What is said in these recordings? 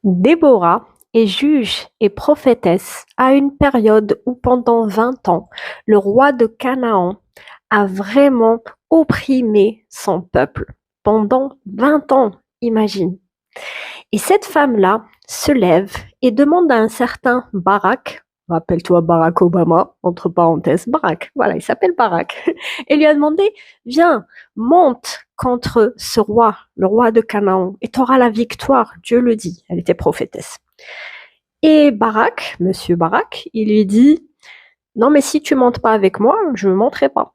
Déborah est juge et prophétesse à une période où pendant 20 ans, le roi de Canaan a vraiment opprimé son peuple. Pendant 20 ans, imagine. Et cette femme-là se lève et demande à un certain Barack, rappelle-toi Barack Obama, entre parenthèses, Barack, voilà, il s'appelle Barack, et lui a demandé, viens, monte contre ce roi, le roi de Canaan, et tu auras la victoire, Dieu le dit, elle était prophétesse. Et Barack, monsieur Barack, il lui dit, non mais si tu montes pas avec moi, je ne monterai pas.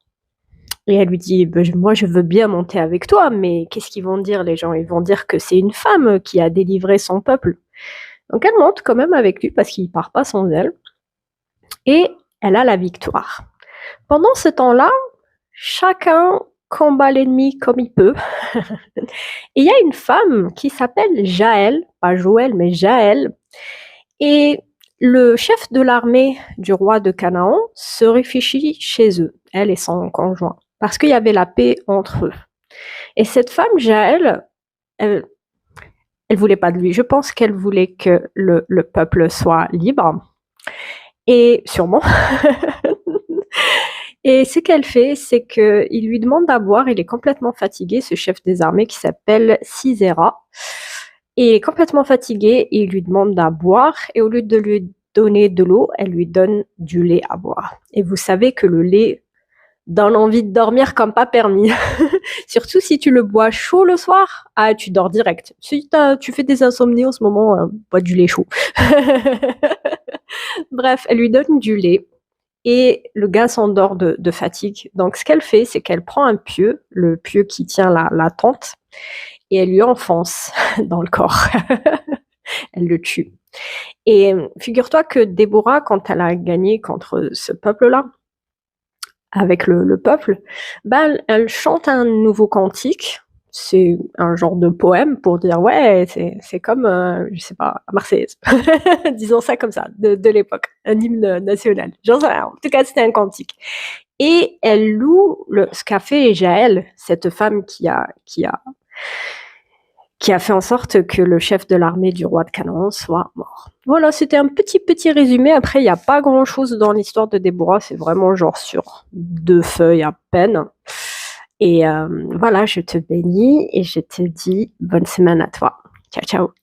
Et elle lui dit, moi je veux bien monter avec toi, mais qu'est-ce qu'ils vont dire les gens? Ils vont dire que c'est une femme qui a délivré son peuple. Donc elle monte quand même avec lui parce qu'il ne part pas sans elle. Et elle a la victoire. Pendant ce temps-là, chacun combat l'ennemi comme il peut. Et il y a une femme qui s'appelle Jaël, pas Joël, mais Jaël. Et le chef de l'armée du roi de Canaan se réfugie chez eux, elle et son conjoint, parce qu'il y avait la paix entre eux. Et cette femme, Jaël, elle voulait pas de lui. Je pense qu'elle voulait que le peuple soit libre. Et sûrement. Et ce qu'elle fait, c'est qu'il lui demande à boire. Il est complètement fatigué, ce chef des armées qui s'appelle Sisera. Il est complètement fatigué et il lui demande à boire. Et au lieu de lui donner de l'eau, elle lui donne du lait à boire. Et vous savez que le lait donne envie de dormir comme pas permis. Surtout si tu le bois chaud le soir, tu dors direct. Si tu fais des insomnies en ce moment, bois du lait chaud. Bref, elle lui donne du lait et le gars s'endort de fatigue. Donc ce qu'elle fait, c'est qu'elle prend un pieu, le pieu qui tient la tente, et elle lui enfonce dans le corps. Elle le tue. Et figure-toi que Déborah, quand elle a gagné contre ce peuple-là, avec le peuple, elle chante un nouveau cantique. C'est un genre de poème pour dire ouais, c'est comme, je sais pas, Marseillaise. Disons ça comme ça, de l'époque. Un hymne national. J'en sais rien. En tout cas, c'était un cantique. Et elle loue ce qu'a fait Jaël, cette femme qui a fait en sorte que le chef de l'armée du roi de Canaan soit mort. Voilà, c'était un petit résumé. Après, il n'y a pas grand-chose dans l'histoire de Déborah. C'est vraiment genre sur 2 feuilles à peine. Et voilà, je te bénis et je te dis bonne semaine à toi. Ciao, ciao.